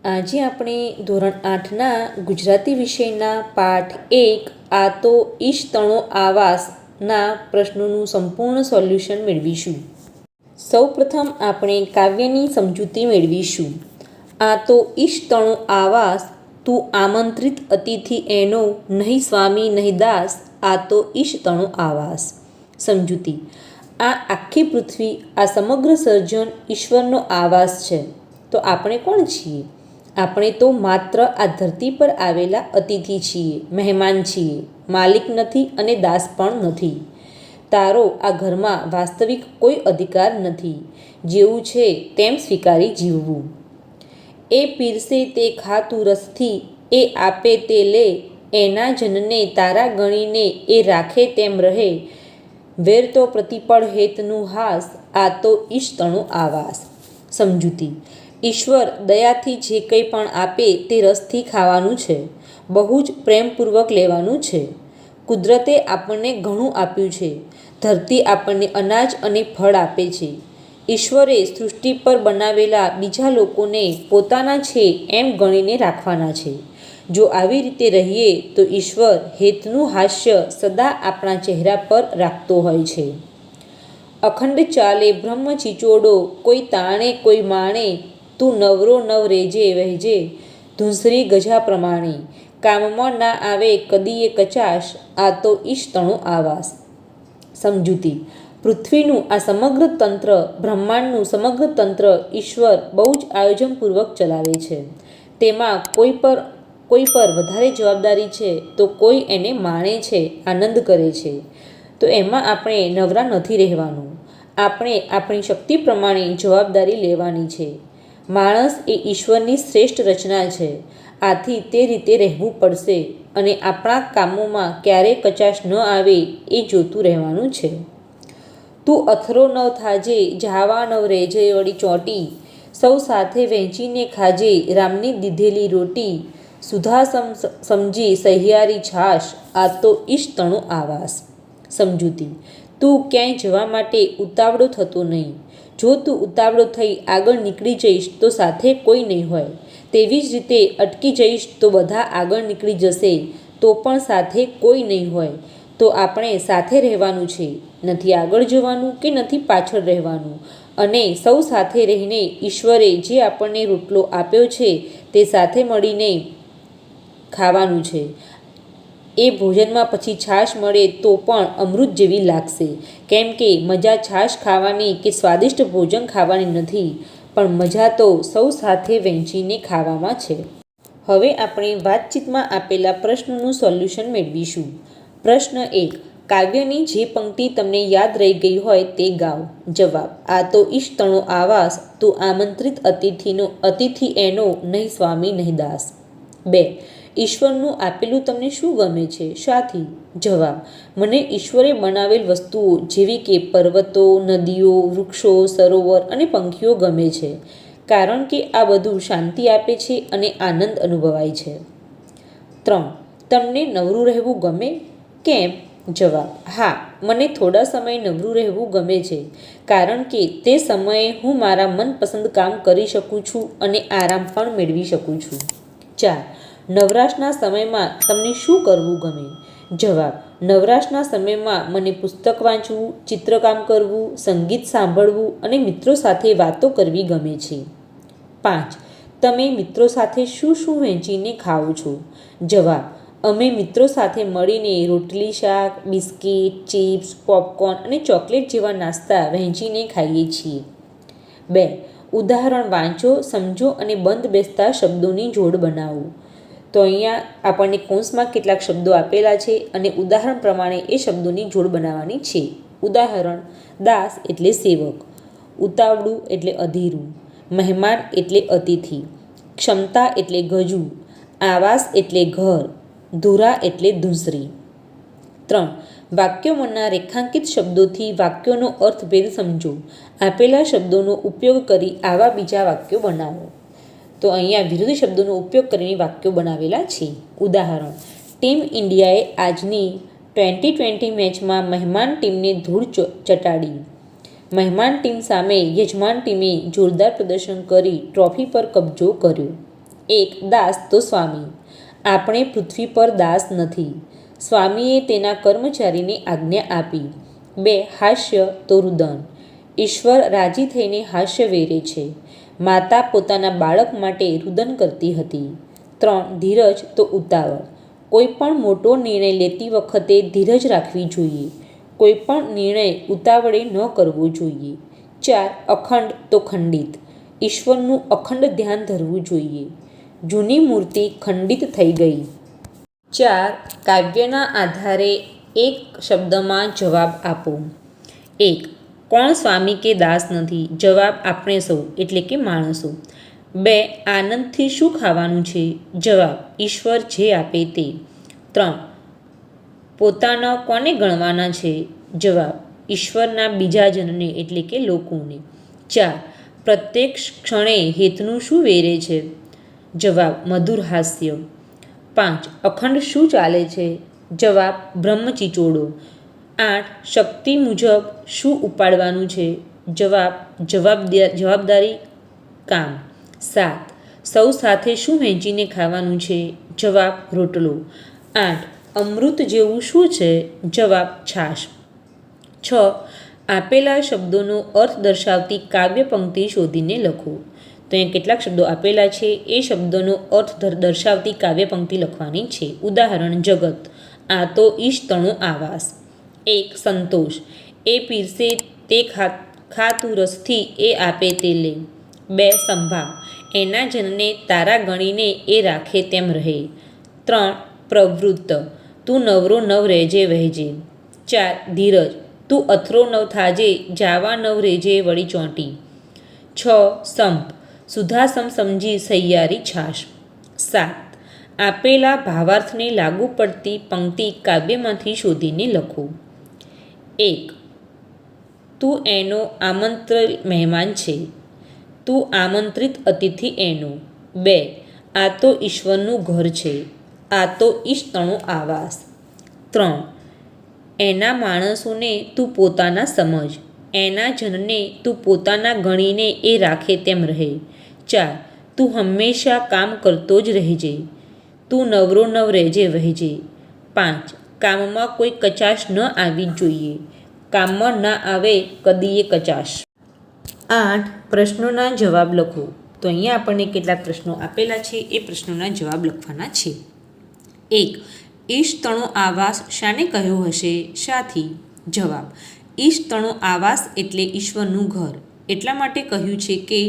આજે આપણે ધોરણ 8ના ગુજરાતી વિષયના પાઠ 1 આ તો ઈશ તણો આવાસના પ્રશ્નોનું સંપૂર્ણ સોલ્યુશન મેળવીશું. સૌપ્રથમ આપણે કાવ્યની સમજૂતી મેળવીશું. આ તો ઈશ તણો આવાસ, તું આમંત્રિત અતિથિ એનો, નહીં સ્વામી નહીં દાસ, આ તો ઈશ તણો આવાસ. સમજૂતી: આ આખી પૃથ્વી, આ સમગ્ર સર્જન ઈશ્વરનો આવાસ છે. તો આપણે કોણ છીએ? આપણે તો માત્ર આ ધરતી પર આવેલા અતિથિ છીએ, મહેમાન છીએ, માલિક નથી અને દાસ પણ નથી. તારો આ ઘરમાં વાસ્તવિક કોઈ અધિકાર નથી. જેવું છે તેમ સ્વીકારી જીવવું. એ પીરસે તે ખાતું રસથી, એ આપે તે લે, એના જનને તારા ગણીને એ રાખે તેમ રહે. વેર તો પ્રતિપળ હેતનું હાસ, આ તો ઈશ તણો આવાસ. સમજૂતી: ઈશ્વર દયાથી જે કંઈ પણ આપે તે રસથી ખાવાનું છે, બહુ જ પ્રેમપૂર્વક લેવાનું છે. કુદરતે આપણને ઘણું આપ્યું છે. ધરતી આપણને અનાજ અને ફળ આપે છે. ઈશ્વરે સૃષ્ટિ પર બનાવેલા બીજા લોકોને પોતાના છે એમ ગણીને રાખવાના છે. જો આવી રીતે રહીએ તો ઈશ્વર હેતનું હાસ્ય સદા આપણા ચહેરા પર રાખતો હોય છે. અખંડ ચાલે બ્રહ્મ ચીચોડો, કોઈ તાણે કોઈ માણે, તું નવરો નવ રેજે વહેજે, ધૂંસરી ગજા પ્રમાણે. કામમાં ના આવે કદીએ કચાશ, આ તો ઈશ તણો આવાસ. સમજૂતી: પૃથ્વીનું આ સમગ્ર તંત્ર, બ્રહ્માંડનું સમગ્ર તંત્ર ઈશ્વર બહુ જ આયોજનપૂર્વક ચલાવે છે. તેમાં કોઈ પર વધારે જવાબદારી છે તો કોઈ એને માણે છે, આનંદ કરે છે. તો એમાં આપણે નવરા નથી રહેવાનું. આપણે આપણી શક્તિ પ્રમાણે જવાબદારી લેવાની છે. માણસ એ ઈશ્વરની શ્રેષ્ઠ રચના છે. આથી તે રીતે રહેવું પડશે અને આપણા કામોમાં ક્યારેય કચાશ ન આવે એ જોતું રહેવાનું છે. તું અથરો નવ થાજે, જાવા નવ રેજે વળી ચોંટી, સૌ સાથે વહેંચીને ખાજે રામની દીધેલી રોટી. સુધા સમજી સહિયારી છાશ, આ તો ઈશ તણો આવાસ. સમજૂતી: તું ક્યાંય જવા માટે ઉતાવળો થતો નહીં. જો તું ઉતાવળો થઈ આગળ નીકળી જઈશ તો સાથે કોઈ નહીં હોય. તેવી જ રીતે અટકી જઈશ તો બધા આગળ નીકળી જશે તો પણ સાથે કોઈ નહીં હોય. તો આપણે સાથે રહેવાનું છે, નથી આગળ જવાનું કે નથી પાછળ રહેવાનું. અને સૌ સાથે રહીને ઈશ્વરે જે આપણને રોટલો આપ્યો છે તે સાથે મળીને ખાવાનું છે. એ ભોજનમાં પછી છાશ મળે તો પણ અમૃત જેવી લાગશે. કેમ કે મજા છાશ ખાવાની કે સ્વાદિષ્ટ ભોજન ખાવાની નથી, પણ મજા તો સૌ સાથે વહેંચીને ખાવામાં છે. હવે આપણે વાતચીતમાં આપેલા પ્રશ્નનું સોલ્યુશન મેળવીશું. પ્રશ્ન 1. કાવ્યની જે પંક્તિ તમને યાદ રહી ગઈ હોય તે ગાઓ. જવાબ: આ તો ઈશ તણો આવાસ, તું આમંત્રિત અતિથિ એનો, નહીં સ્વામી નહીં દાસ. 2. ઈશ્વરનું આપેલું તમને શું ગમે છે, શાથી? જવાબ: મને ઈશ્વરે બનાવેલ વસ્તુઓ જેવી કે પર્વતો, નદીઓ, વૃક્ષો, સરોવર અને પંખીઓ ગમે છે. કારણ કે આ બધું શાંતિ આપે છે અને આનંદ અનુભવાય છે. 3. તમને નવરું રહેવું ગમે? કેમ? જવાબ: હા, મને થોડા સમય નવરું રહેવું ગમે છે. કારણ કે તે સમયે હું મારા મનપસંદ કામ કરી શકું છું અને આરામ પણ મેળવી શકું છું. 4. નવરાશના સમયમાં તમને શું કરવું ગમે? જવાબ: નવરાશના સમયમાં મને પુસ્તક વાંચવું, ચિત્રકામ કરવું, સંગીત સાંભળવું અને મિત્રો સાથે વાતો કરવી ગમે છે. 5. તમે મિત્રો સાથે શું શું વહેંચીને ખાઓ છો? જવાબ: અમે મિત્રો સાથે મળીને રોટલી શાક, બિસ્કિટ, ચિપ્સ, પોપકોર્ન અને ચોકલેટ જેવા નાસ્તા વહેંચીને ખાઈએ છીએ. 2. ઉદાહરણ વાંચો, સમજો અને બંધ બેસતા શબ્દોની જોડ બનાવો. તો અહીંયા આપણને કૌંસમાં કેટલાક શબ્દો આપેલા છે અને ઉદાહરણ પ્રમાણે એ શબ્દોની જોડ બનાવવાની છે. ઉદાહરણ: દાસ એટલે સેવક, ઉતાવળું એટલે અધીરું, મહેમાન એટલે અતિથિ, ક્ષમતા એટલે ગજુ, આવાસ એટલે ઘર, ધુરા એટલે ધૂંસરી. 3. વાક્યોમાંના રેખાંકિત શબ્દોથી વાક્યોનો અર્થભેદ સમજો. આપેલા શબ્દોનો ઉપયોગ કરી આવા બીજા વાક્યો બનાવો. તો અહીંયા વિરોધી શબ્દોનો ઉપયોગ કરીને વાક્યો બનાવેલા છે. ઉદાહરણ: ટીમ ઇન્ડિયાએ આજની 2020 મેચમાં મહેમાન ટીમને ધૂળ ચટાડી. મહેમાન ટીમ સામે યજમાન ટીમે જોરદાર પ્રદર્શન કરી ટ્રોફી પર કબજો કર્યો. એક દાસ તો સ્વામી. આપણે પૃથ્વી પર દાસ નથી. સ્વામીએ તેના કર્મચારીને આજ્ઞા આપી. 2 હાસ્ય તો રુદન. ઈશ્વર રાજી થઈને હાસ્ય વેરે છે. માતા પોતાના બાળક માટે રુદન કરતી હતી. 3 ધીરજ તો ઉતાવળ. કોઈ પણ મોટો નિર્ણય લેતી વખતે ધીરજ રાખવી જોઈએ. કોઈ પણ નિર્ણય ઉતાવળે ન કરવો જોઈએ. 4 અખંડ તો ખંડિત. ઈશ્વરનું અખંડ ધ્યાન ધરવું જોઈએ. જૂની મૂર્તિ ખંડિત થઈ ગઈ. 4 કાવ્યના આધારે એક શબ્દમાં જવાબ આપો. 1 કોણ સ્વામી કે દાસ નથી? જવાબ આપણે સૌ એટલે કે માણસો. 2 આનંદથી શું ખાવાનું છે? જવાબ ઈશ્વર જે આપે તે. 3 પોતાના કોને ગણવાના છે? જવાબ ઈશ્વરના બીજા જનને એટલે કે લોકોને. 4 પ્રત્યેક ક્ષણે હેતનું શું વેરે છે? જવાબ મધુર હાસ્ય. 5 અખંડ શું ચાલે છે? જવાબ બ્રહ્મચિચોડો. 8 શક્તિ મુજબ શું ઉપાડવાનું છે? જવાબ જવાબદારી કામ. 7 સૌ સાથે શું વહેંચીને ખાવાનું છે? જવાબ રોટલો. 8 અમૃત જેવું શું છે? જવાબ છાશ. 6 આપેલા શબ્દોનો અર્થ દર્શાવતી કાવ્ય પંક્તિ શોધીને લખો. તો અહીંયા કેટલાક શબ્દો આપેલા છે, એ શબ્દોનો અર્થ દર્શાવતી કાવ્ય પંક્તિ લખવાની છે. ઉદાહરણ જગત, આ તો ઈશ તણો આવાસ. 1 સંતોષ, એ પીરસે તે ખાતું રસથી એ આપે તે લે. 2 સંભાળ, એના જનને તારા ગણીને એ રાખે તેમ રહે. 3 પ્રવૃત્ત, તું નવરો નવ રહેજે વહેજે. 4 ધીરજ, તું અથરો નવ થાજે જાવા નવ રેજે વળી ચોંટી. 6 સંપ, સુધાસમ સમજી સહિયારી છાશ. 7 આપેલા ભાવાર્થને લાગુ પડતી પંક્તિ કાવ્યમાંથી શોધીને લખો. 1 તું એનો આમંત્રિત મહેમાન છે. તું આમંત્રિત અતિથિ એનો. 2 આ તો ઈશ્વરનું ઘર છે. આ તો ઈશ તણો આવાસ. 3 એના માણસોને તું પોતાના સમજ. એના જનને તું પોતાના ગણીને એ રાખે તેમ રહે. 4 તું હંમેશા કામ કરતો જ રહેજે. તું નવરો નવ રહેજે વહેજે. 5 કામમાં કોઈ કચાશ ન આવવી જોઈએ. કામમાં ના આવે કદીએ કચાશ. 8 પ્રશ્નોના જવાબ લખો. તો અહીંયા આપણને કેટલાક પ્રશ્નો આપેલા છે, એ પ્રશ્નોના જવાબ લખવાના છે. 1 ઈશ તણો આવાસ શાને કહ્યો હશે? શાથી? જવાબ ઈશ તણો આવાસ એટલે ઈશ્વરનું ઘર. એટલા માટે કહ્યું છે કે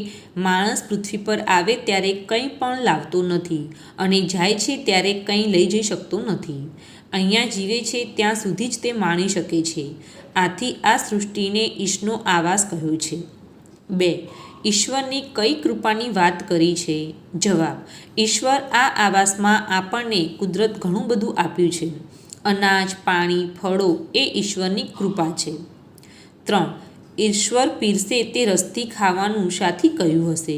માણસ પૃથ્વી પર આવે ત્યારે કંઈ પણ લાવતો નથી અને જાય છે ત્યારે કંઈ લઈ જઈ શકતો નથી. અહીંયા જીવે છે ત્યાં સુધી જ તે માણી શકે છે. આથી આ સૃષ્ટિને ઈશનો આવાસ કહ્યો છે. 2 ઈશ્વરની કઈ કૃપાની વાત કરી છે? જવાબ ઈશ્વર આ આવાસમાં આપણને કુદરત ઘણું બધું આપ્યું છે. અનાજ, પાણી, ફળો એ ઈશ્વરની કૃપા છે. 3 ઈશ્વર પીરસે તે રસથી ખાવાનું શાથી કહ્યું હશે?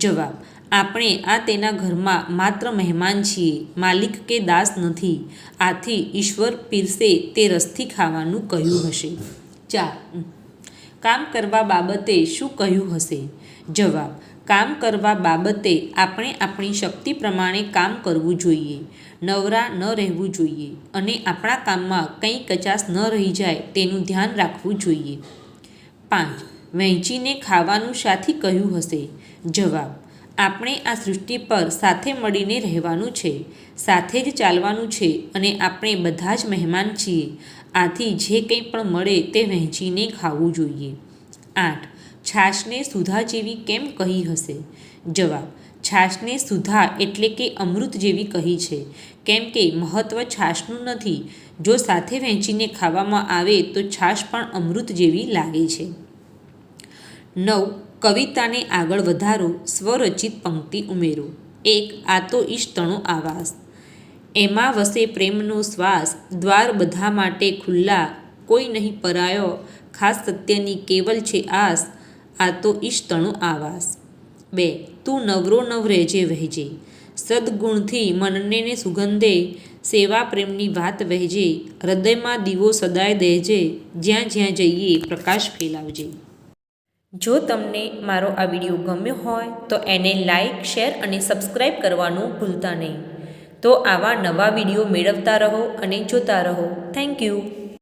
જવાબ આપણે આ તેના ઘરમાં માત્ર મહેમાન છીએ, માલિક કે દાસ નથી. આથી ઈશ્વર પીરસે તે રસથી ખાવાનું કહ્યું હશે. 4 કામ કરવા બાબતે શું કહ્યું હશે? જવાબ કામ કરવા બાબતે આપણે આપણી શક્તિ પ્રમાણે કામ કરવું જોઈએ. નવરા ન રહેવું જોઈએ અને આપણા કામમાં કંઈ કચાશ ન રહી જાય તેનું ધ્યાન રાખવું જોઈએ. 5 વહેંચીને ખાવાનું શાથી કહ્યું હશે? જવાબ આપણે આ સૃષ્ટિ પર સાથે મળીને રહેવાનું છે, સાથે જ ચાલવાનું છે અને આપણે બધા જ મહેમાન છીએ. આથી જે કંઈ પણ મળે તે વહેંચીને ખાવું જોઈએ. 8 છાશને સુધા જેવી કેમ કહી હશે? જવાબ છાશને સુધા એટલે કે અમૃત જેવી કહી છે, કેમ કે મહત્ત્વ છાશનું નથી. જો સાથે વહેંચીને ખાવામાં આવે તો છાશ પણ અમૃત જેવી લાગે છે. 9 કવિતાને આગળ વધારો, સ્વરચિત પંક્તિ ઉમેરો. 1 આ તો ઈશ તણો આવાસ. એમાં વસે પ્રેમનો શ્વાસ, દ્વાર બધા માટે ખુલ્લા, કોઈ નહીં પરાયો, ખાસ સત્યની કેવલ છે આસ, આ તો ઈશ તણો આવાસ. 2 તું નવરો નવ રહેજે વહેજે. સદગુણથી મનને ને સુગંધે, સેવા પ્રેમની વાત વહેજે, હૃદયમાં દીવો સદાય દેજે, જ્યાં જ્યાં જઈએ પ્રકાશ ફેલાવજે. જો તમને મારો આ વિડીયો ગમ્યો હોય તો એને લાઈક, શેર અને સબસ્ક્રાઈબ કરવાનું ભૂલતા નહીં. તો આવા નવા વિડીયો મેળવતા રહો અને જોતા રહો. Thank you.